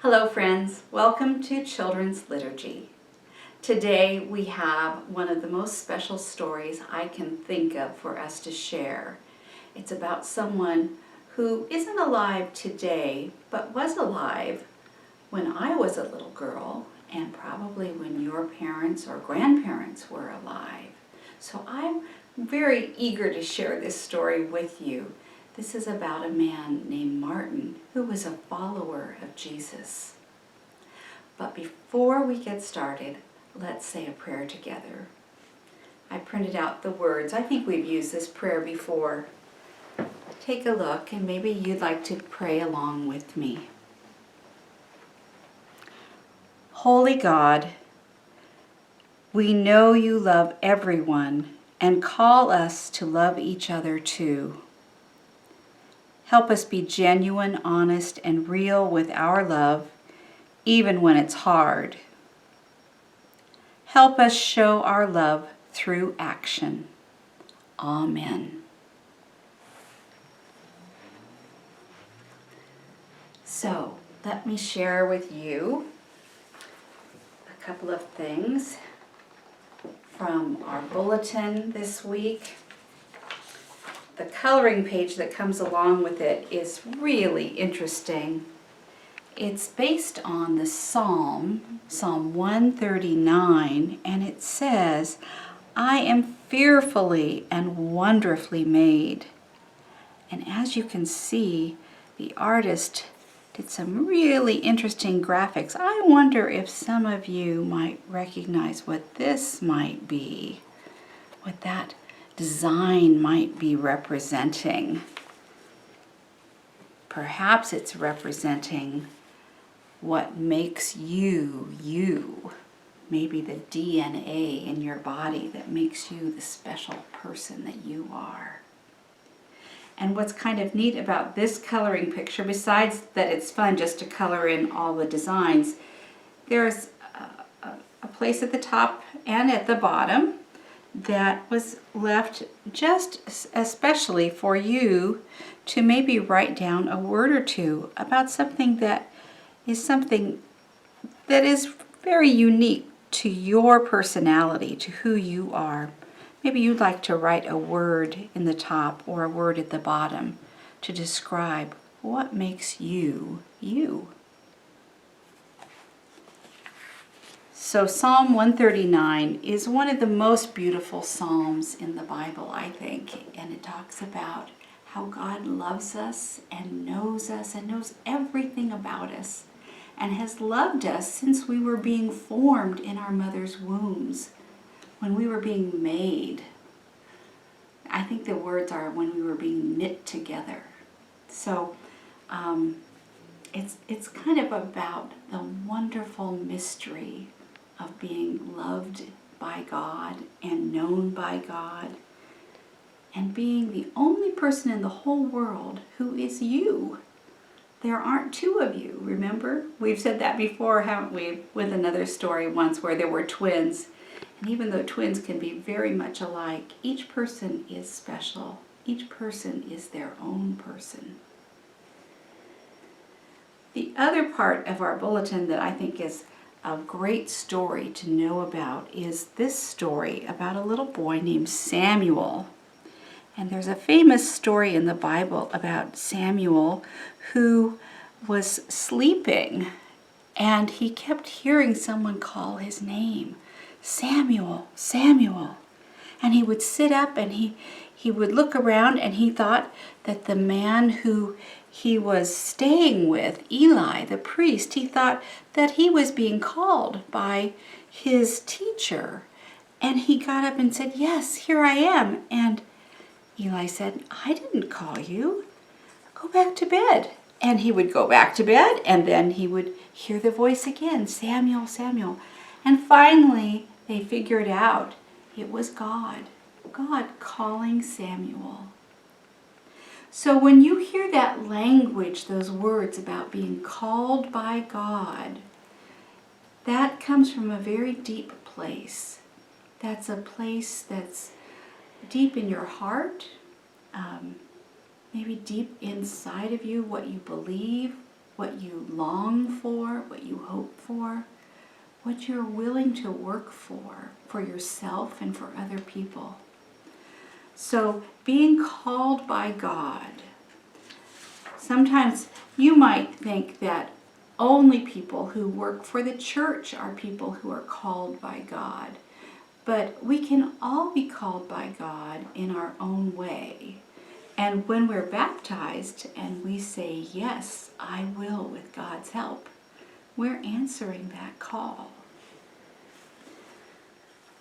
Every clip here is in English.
Hello friends, welcome to Children's Liturgy. Today we have one of the most special stories I can think of for us to share. It's about someone who isn't alive today, but was alive when I was a little girl and probably when your parents or grandparents were alive. So I'm very eager to share this story with you. This is about a man named Martin who was a follower of Jesus. But before we get started, let's say a prayer together. I printed out the words. I think we've used this prayer before. Take a look and maybe you'd like to pray along with me. Holy God, we know you love everyone and call us to love each other too. Help us be genuine, honest, and real with our love, even when it's hard. Help us show our love through action. Amen. So, let me share with you a couple of things from our bulletin this week. The coloring page that comes along with it is really interesting. It's based on the Psalm 139, and it says, I am fearfully and wonderfully made. And as you can see, the artist did some really interesting graphics. I wonder if some of you might recognize what this might be, what that design might be representing. Perhaps it's representing what makes you, you. Maybe the DNA in your body that makes you the special person that you are. And what's kind of neat about this coloring picture, besides that it's fun just to color in all the designs, there's a place at the top and at the bottom that was left just especially for you to maybe write down a word or two about something that is very unique to your personality, to who you are. Maybe you'd like to write a word in the top or a word at the bottom to describe what makes you, you. So Psalm 139 is one of the most beautiful psalms in the Bible, I think, and it talks about how God loves us and knows everything about us and has loved us since we were being formed in our mother's wombs, when we were being made. I think the words are when we were being knit together. So it's kind of about the wonderful mystery of being loved by God and known by God and being the only person in the whole world who is you. There aren't two of you, remember? We've said that before, haven't we, with another story once where there were twins. And even though twins can be very much alike, each person is special. Each person is their own person. The other part of our bulletin that I think is a great story to know about is this story about a little boy named Samuel. And there's a famous story in the Bible about Samuel who was sleeping and he kept hearing someone call his name, Samuel, Samuel. And he would sit up and he would look around and he thought that the man who he was staying with, Eli, the priest, he thought that he was being called by his teacher. And he got up and said, yes, here I am. And Eli said, I didn't call you. Go back to bed. And he would go back to bed and then he would hear the voice again, Samuel, Samuel. And finally they figured out it was God calling Samuel. So when you hear that language, those words about being called by God, that comes from a very deep place. That's a place that's deep in your heart, maybe deep inside of you, what you believe, what you long for, what you hope for, what you're willing to work for yourself and for other people. So being called by God. Sometimes you might think that only people who work for the church are people who are called by God. But we can all be called by God in our own way. And when we're baptized and we say, yes, I will with God's help, we're answering that call.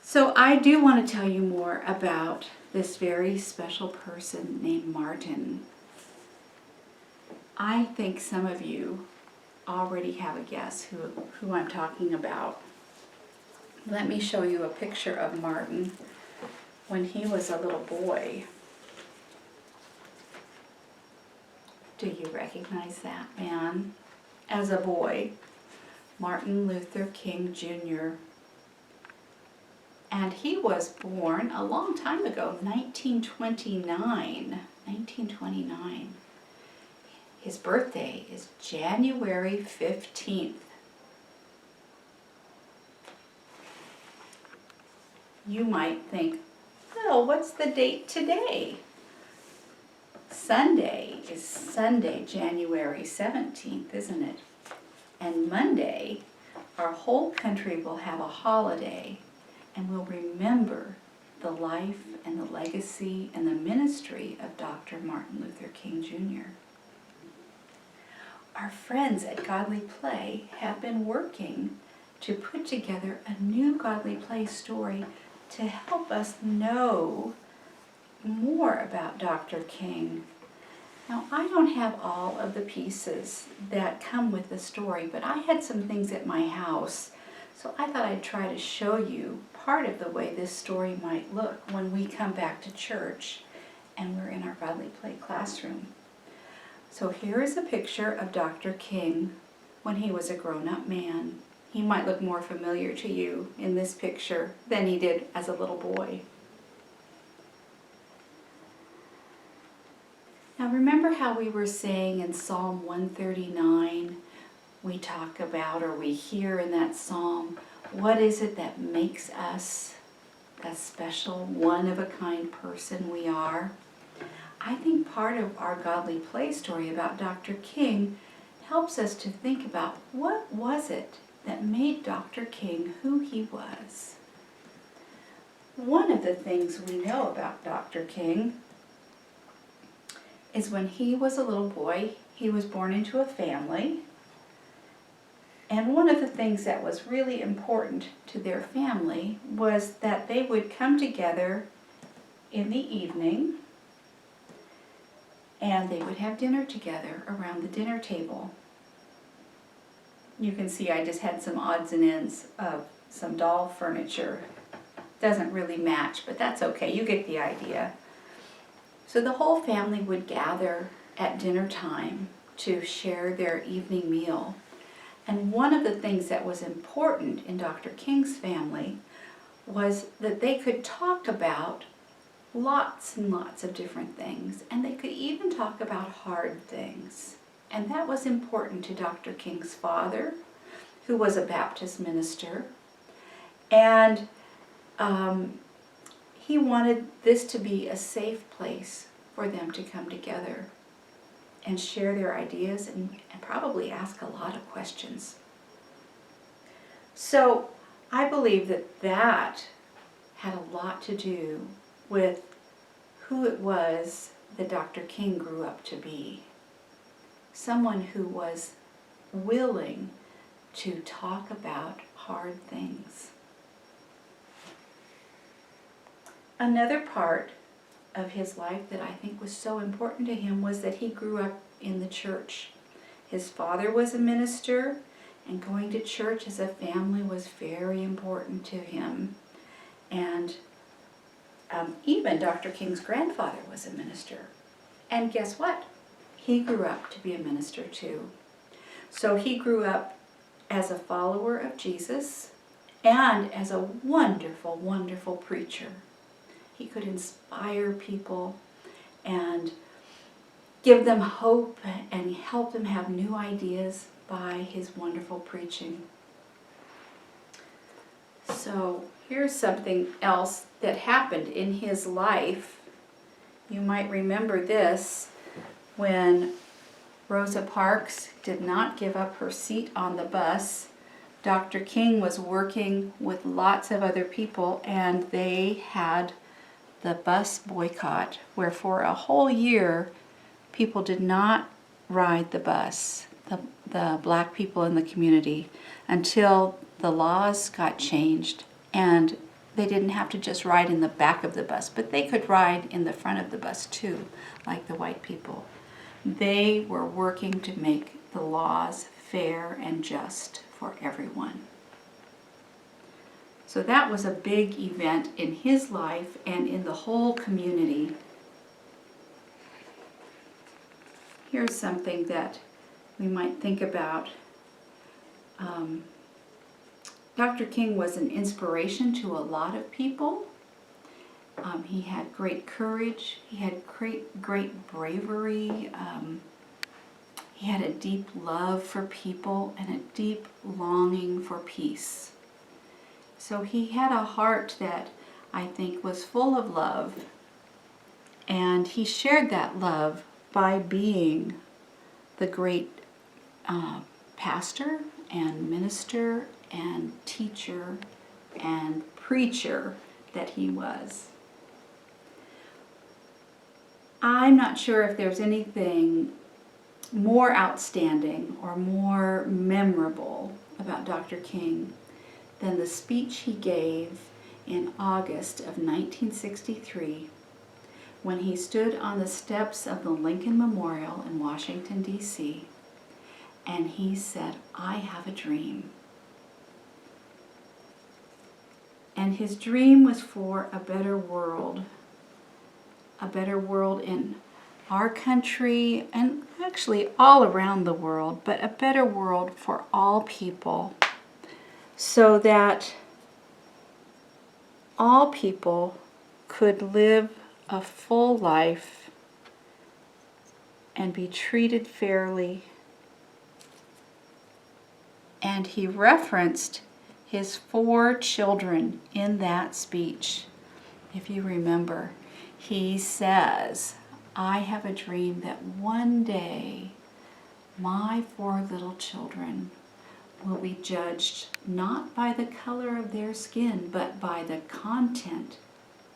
So I do want to tell you more about this very special person named Martin. I think some of you already have a guess who I'm talking about. Let me show you a picture of Martin when he was a little boy. Do you recognize that man? As a boy, Martin Luther King Jr. And he was born a long time ago, 1929. His birthday is January 15th. You might think, well, what's the date today? Sunday is Sunday, January 17th, isn't it? And Monday, our whole country will have a holiday and will remember the life and the legacy and the ministry of Dr. Martin Luther King Jr. Our friends at Godly Play have been working to put together a new Godly Play story to help us know more about Dr. King. Now, I don't have all of the pieces that come with the story, but I had some things at my house, so I thought I'd try to show you part of the way this story might look when we come back to church and we're in our Godly Play classroom. So here is a picture of Dr. King when he was a grown-up man. He might look more familiar to you in this picture than he did as a little boy. Now remember how we were saying in Psalm 139, we talk about, or we hear in that psalm, what is it that makes us a special, one-of-a-kind person we are? I think part of our Godly Play story about Dr. King helps us to think about what was it that made Dr. King who he was. One of the things we know about Dr. King is when he was a little boy, he was born into a family. And one of the things that was really important to their family was that they would come together in the evening and they would have dinner together around the dinner table. You can see I just had some odds and ends of some doll furniture. Doesn't really match, but that's okay. You get the idea. So the whole family would gather at dinner time to share their evening meal. And one of the things that was important in Dr. King's family was that they could talk about lots and lots of different things, and they could even talk about hard things. And that was important to Dr. King's father, who was a Baptist minister, and he wanted this to be a safe place for them to come together and share their ideas and probably ask a lot of questions. So I believe that that had a lot to do with who it was that Dr. King grew up to be. Someone who was willing to talk about hard things. Another part of his life that I think was so important to him was that he grew up in the church. His father was a minister, and going to church as a family was very important to him. And even Dr. King's grandfather was a minister. And guess what? He grew up to be a minister too. So he grew up as a follower of Jesus and as a wonderful, wonderful preacher. He could inspire people, and give them hope and help them have new ideas by his wonderful preaching. So here's something else that happened in his life. You might remember this when Rosa Parks did not give up her seat on the bus. Dr. King was working with lots of other people, and they had the bus boycott, where for a whole year people did not ride the bus, the black people in the community, until the laws got changed and they didn't have to just ride in the back of the bus, but they could ride in the front of the bus too, like the white people. They were working to make the laws fair and just for everyone. So that was a big event in his life and in the whole community. Here's something that we might think about. Dr. King was an inspiration to a lot of people. He had great courage. He had great bravery. He had a deep love for people and a deep longing for peace. So he had a heart that I think was full of love. And he shared that love by being the great pastor and minister and teacher and preacher that he was. I'm not sure if there's anything more outstanding or more memorable about Dr. King than the speech he gave in August of 1963 when he stood on the steps of the Lincoln Memorial in Washington, D.C., and he said, "I have a dream." And his dream was for a better world in our country and actually all around the world, but a better world for all people, so that all people could live a full life and be treated fairly. And he referenced his 4 children in that speech. If you remember, he says, "I have a dream that one day my 4 little children will be judged not by the color of their skin, but by the content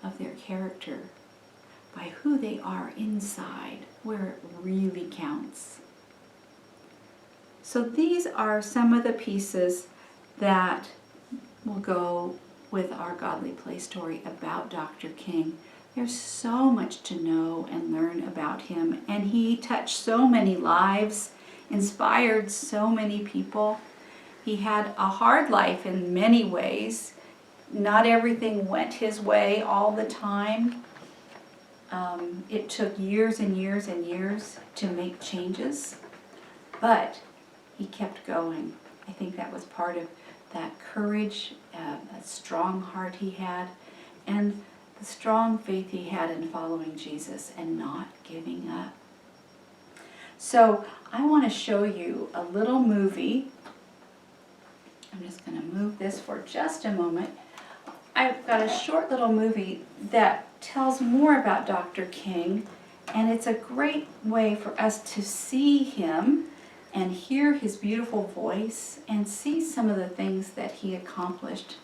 of their character, by who they are inside, where it really counts." So these are some of the pieces that will go with our Godly Play story about Dr. King. There's so much to know and learn about him, and he touched so many lives, inspired so many people. He had a hard life in many ways. Not everything went his way all the time. It took years and years and years to make changes, but he kept going. I think that was part of that courage, that strong heart he had, and the strong faith he had in following Jesus and not giving up. So I want to show you a little movie. I'm just going to move this for just a moment. I've got a short little movie that tells more about Dr. King, and it's a great way for us to see him and hear his beautiful voice and see some of the things that he accomplished.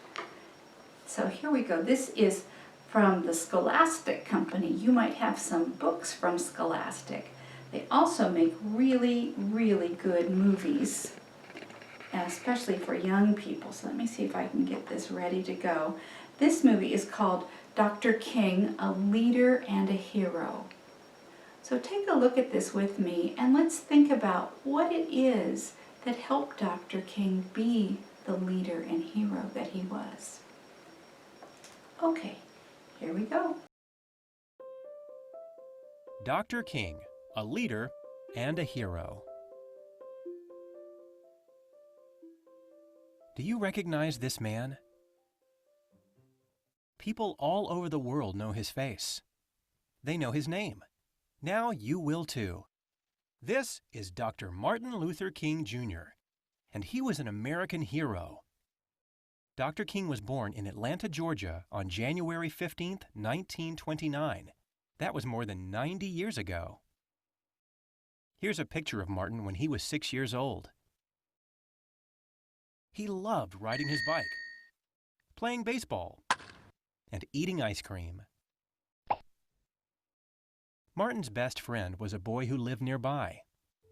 So here we go. This is from the Scholastic Company. You might have some books from Scholastic. They also make really, really good movies, especially for young people. So let me see if I can get this ready to go. This movie is called Dr. King, a Leader and a Hero. So take a look at this with me and let's think about what it is that helped Dr. King be the leader and hero that he was. Okay, here we go. Dr. King, a leader and a hero. Do you recognize this man? People all over the world know his face. They know his name. Now you will too. This is Dr. Martin Luther King Jr., and he was an American hero. Dr. King was born in Atlanta, Georgia on January 15, 1929. That was more than 90 years ago. Here's a picture of Martin when he was 6 years old. He loved riding his bike, playing baseball, and eating ice cream. Martin's best friend was a boy who lived nearby,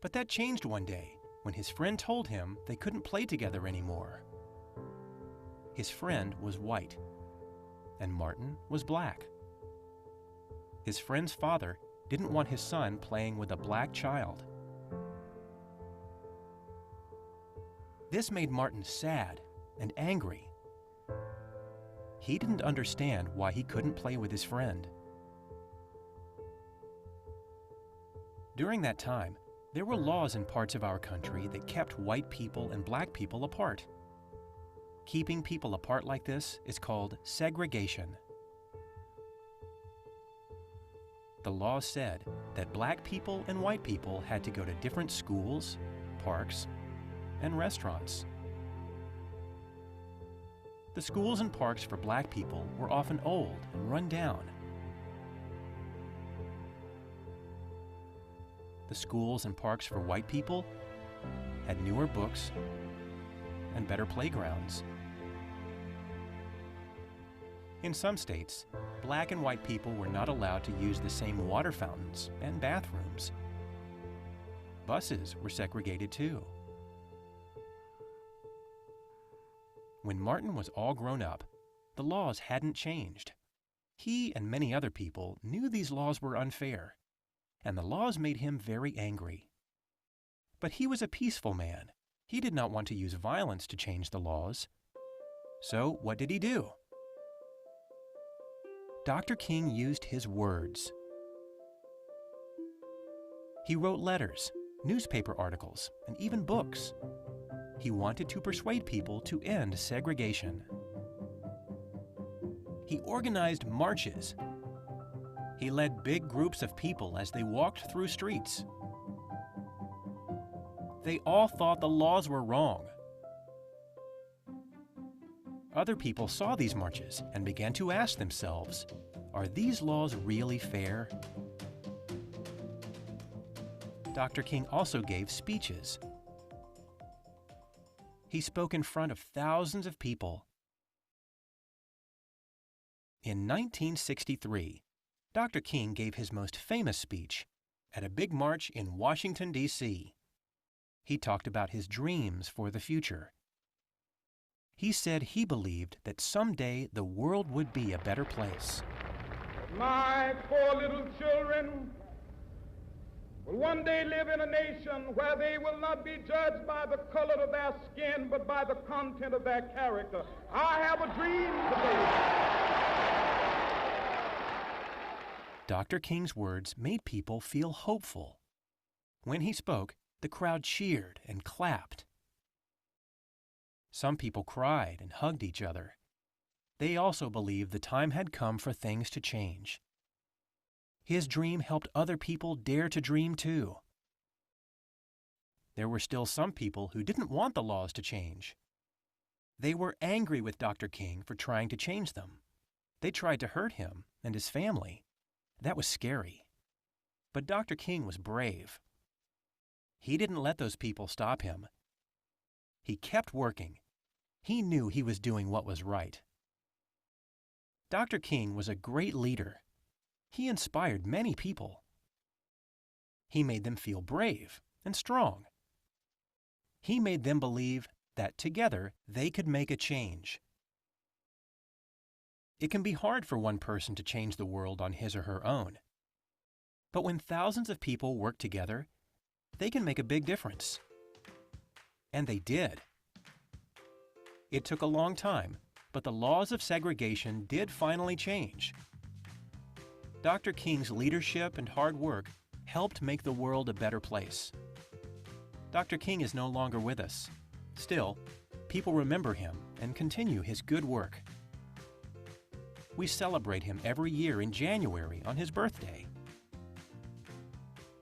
but that changed one day when his friend told him they couldn't play together anymore. His friend was white, and Martin was black. His friend's father didn't want his son playing with a black child. This made Martin sad and angry. He didn't understand why he couldn't play with his friend. During that time, there were laws in parts of our country that kept white people and black people apart. Keeping people apart like this is called segregation. The law said that black people and white people had to go to different schools, parks, and restaurants. The schools and parks for black people were often old and run down. The schools and parks for white people had newer books and better playgrounds. In some states, black and white people were not allowed to use the same water fountains and bathrooms. Buses were segregated too. When Martin was all grown up, the laws hadn't changed. He and many other people knew these laws were unfair, and the laws made him very angry. But he was a peaceful man. He did not want to use violence to change the laws. So what did he do? Dr. King used his words. He wrote letters, newspaper articles, and even books. He wanted to persuade people to end segregation. He organized marches. He led big groups of people as they walked through streets. They all thought the laws were wrong. Other people saw these marches and began to ask themselves, are these laws really fair? Dr. King also gave speeches. He spoke in front of thousands of people. In 1963, Dr. King gave his most famous speech at a big march in Washington, D.C. He talked about his dreams for the future. He said he believed that someday the world would be a better place. My poor little children will one day live in a nation where they will not be judged by the color of their skin, but by the content of their character. I have a dream today. Dr. King's words made people feel hopeful. When he spoke, the crowd cheered and clapped. Some people cried and hugged each other. They also believed the time had come for things to change. His dream helped other people dare to dream too. There were still some people who didn't want the laws to change. They were angry with Dr. King for trying to change them. They tried to hurt him and his family. That was scary. But Dr. King was brave. He didn't let those people stop him. He kept working. He knew he was doing what was right. Dr. King was a great leader. He inspired many people. He made them feel brave and strong. He made them believe that together they could make a change. It can be hard for one person to change the world on his or her own. But when thousands of people work together, they can make a big difference. And they did. It took a long time, but the laws of segregation did finally change. Dr. King's leadership and hard work helped make the world a better place. Dr. King is no longer with us. Still, people remember him and continue his good work. We celebrate him every year in January on his birthday.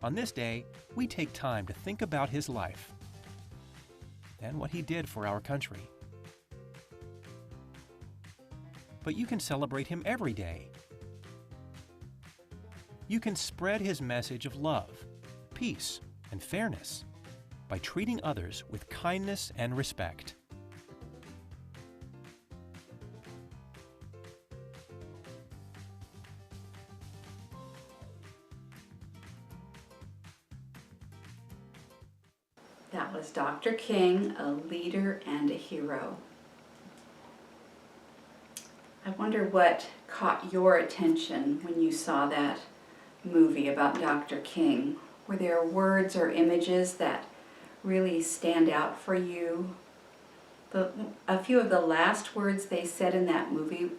On this day, we take time to think about his life and what he did for our country. But you can celebrate him every day. You can spread his message of love, peace, and fairness by treating others with kindness and respect. That was Dr. King, a leader and a hero. I wonder what caught your attention when you saw that movie about Dr. King. Were there words or images that really stand out for you? A few of the last words they said in that movie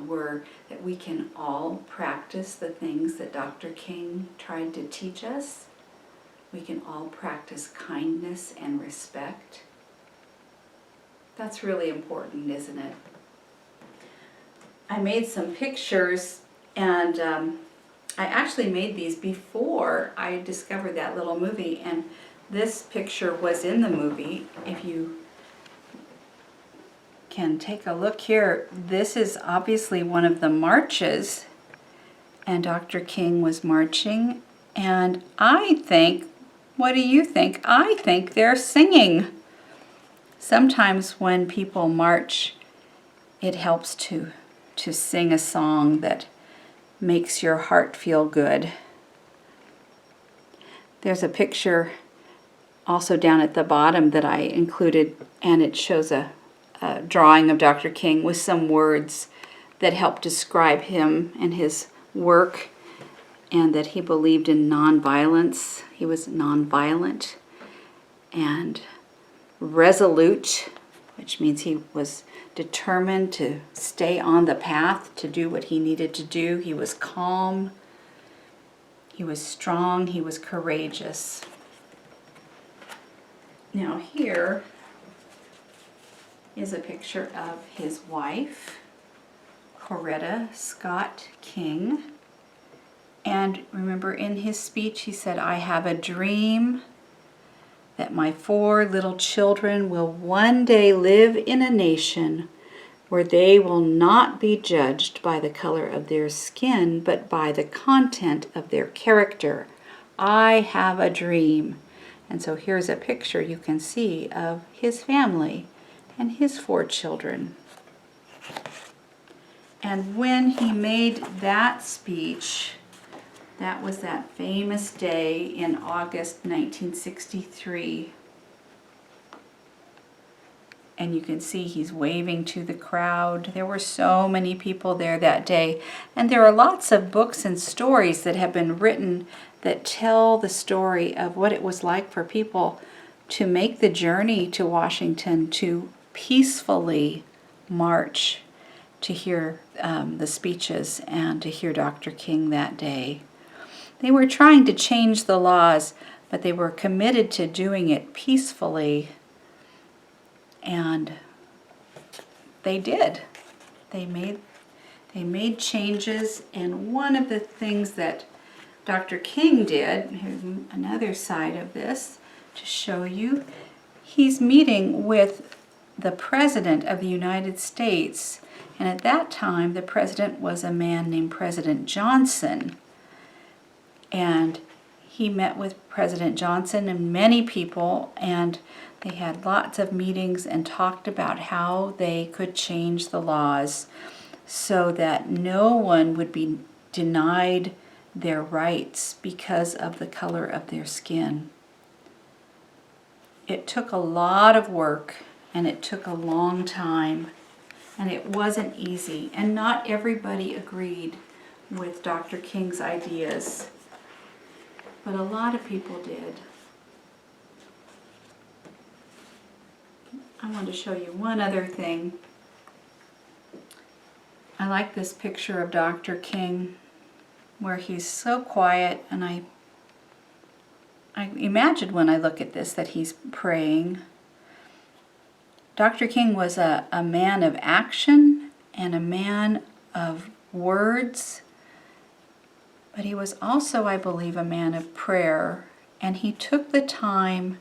were that we can all practice the things that Dr. King tried to teach us. We can all practice kindness and respect. That's really important, isn't it? I made some pictures, and I actually made these before I discovered that little movie, and this picture was in the movie. If you can take a look here, this is obviously one of the marches, and Dr. King was marching, and I think, what do you think? I think they're singing. Sometimes when people march, it helps to sing a song that makes your heart feel good. There's a picture also down at the bottom that I included, and it shows a drawing of Dr. King with some words that help describe him and his work, and that he believed in nonviolence. He was nonviolent and resolute, which means he was determined to stay on the path to do what he needed to do. He was calm, he was strong, he was courageous. Now here is a picture of his wife, Coretta Scott King. And remember, in his speech he said, "I have a dream that my 4 little children will one day live in a nation where they will not be judged by the color of their skin, but by the content of their character. I have a dream." And so here's a picture you can see of his family and his 4 children. And when he made that speech, that was that famous day in August 1963. And you can see he's waving to the crowd. There were so many people there that day. And there are lots of books and stories that have been written that tell the story of what it was like for people to make the journey to Washington to peacefully march to hear the speeches and to hear Dr. King that day. They were trying to change the laws, but they were committed to doing it peacefully. And they did. They made changes, and one of the things that Dr. King did, here's another side of this to show you, he's meeting with the President of the United States, and at that time the President was a man named President Johnson. And he met with President Johnson and many people, and they had lots of meetings and talked about how they could change the laws so that no one would be denied their rights because of the color of their skin. It took a lot of work, and it took a long time, and it wasn't easy, and not everybody agreed with Dr. King's ideas. But a lot of people did. I want to show you one other thing. I like this picture of Dr. King where he's so quiet, and I imagine when I look at this that he's praying. Dr. King was a man of action and a man of words. But he was also, I believe, a man of prayer, and he took the time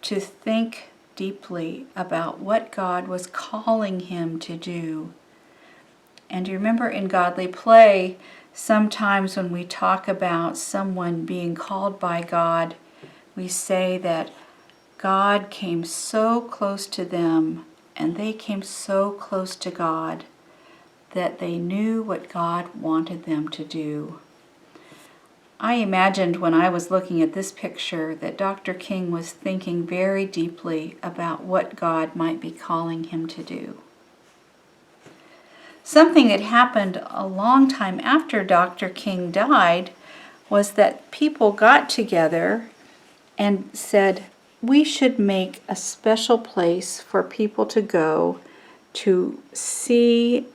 to think deeply about what God was calling him to do. And you remember in Godly Play, sometimes when we talk about someone being called by God, we say that God came so close to them and they came so close to God that they knew what God wanted them to do. I imagined when I was looking at this picture that Dr. King was thinking very deeply about what God might be calling him to do. Something that happened a long time after Dr. King died was that people got together and said, we should make a special place for people to go to see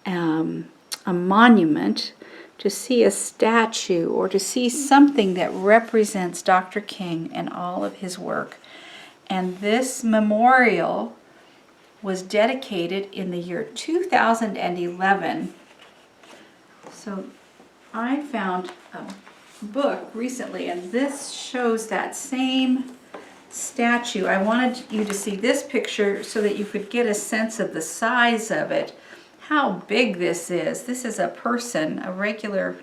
a monument, to see a statue, or to see something that represents Dr. King and all of his work. And this memorial was dedicated in the year 2011. So I found a book recently, and this shows that same statue. I wanted you to see this picture so that you could get a sense of the size of it, how big this is. This is a person, a regular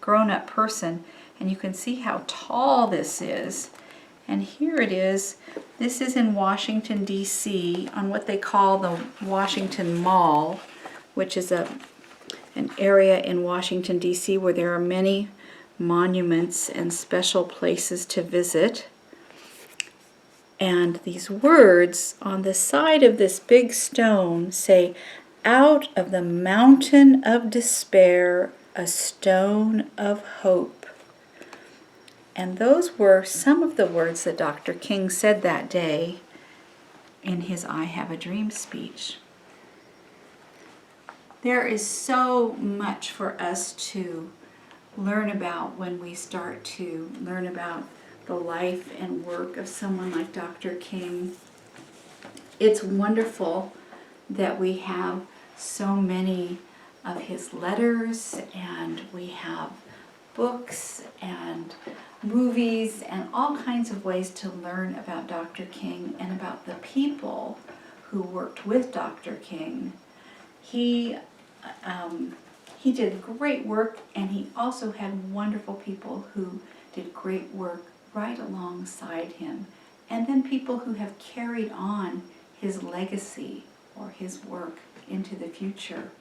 grown-up person, and you can see how tall this is. And here it is. This is in Washington, D.C., on what they call the Washington Mall, which is an area in Washington, D.C., where there are many monuments and special places to visit. And these words on the side of this big stone say, "Out of the mountain of despair, a stone of hope." And those were some of the words that Dr. King said that day in his I Have a Dream speech. There is so much for us to learn about when we start to learn about the life and work of someone like Dr. King. It's wonderful that we have so many of his letters, and we have books and movies and all kinds of ways to learn about Dr. King and about the people who worked with Dr. King. He did great work, and he also had wonderful people who did great work right alongside him, and then people who have carried on his legacy or his work into the future.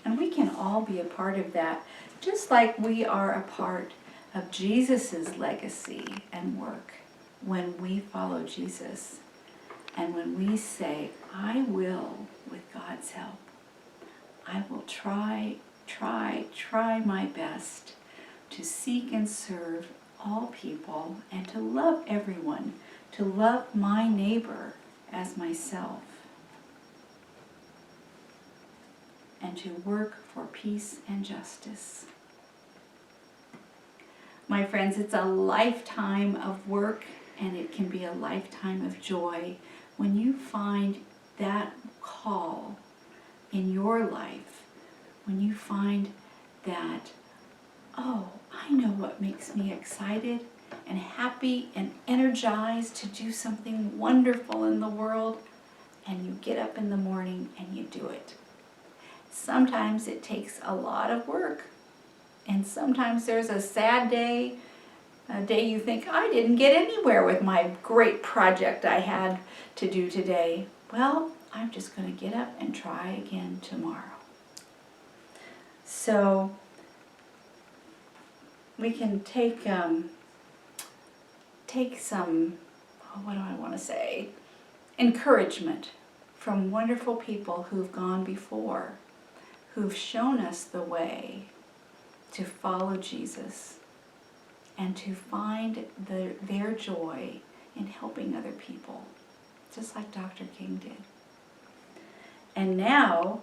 And we can all be a part of that, just like we are a part of Jesus's legacy and work when we follow Jesus and when we say, I will, with God's help, I will try my best to seek and serve all people and to love everyone, to love my neighbor as myself, and to work for peace and justice. My friends, it's a lifetime of work, and it can be a lifetime of joy when you find that call in your life, when you find that, oh, I know what makes me excited and happy and energized to do something wonderful in the world, and you get up in the morning and you do it. Sometimes it takes a lot of work, and sometimes there's a sad day, a day you think, I didn't get anywhere with my great project I had to do today. Well, I'm just going to get up and try again tomorrow. So we can take some, what do I want to say, encouragement from wonderful people who've gone before, who've shown us the way to follow Jesus and to find their joy in helping other people, just like Dr. King did. And now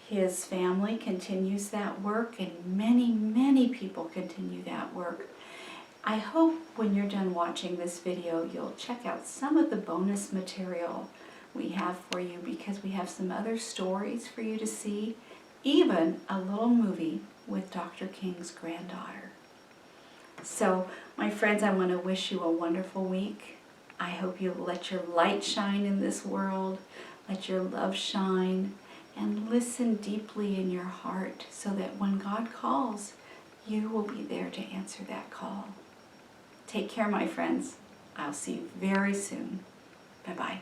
his family continues that work, and many, many people continue that work. I hope when you're done watching this video, you'll check out some of the bonus material we have for you, because we have some other stories for you to see, even a little movie with Dr. King's granddaughter. So, my friends, I want to wish you a wonderful week. I hope you'll let your light shine in this world, let your love shine, and listen deeply in your heart so that when God calls, you will be there to answer that call. Take care, my friends. I'll see you very soon. Bye-bye.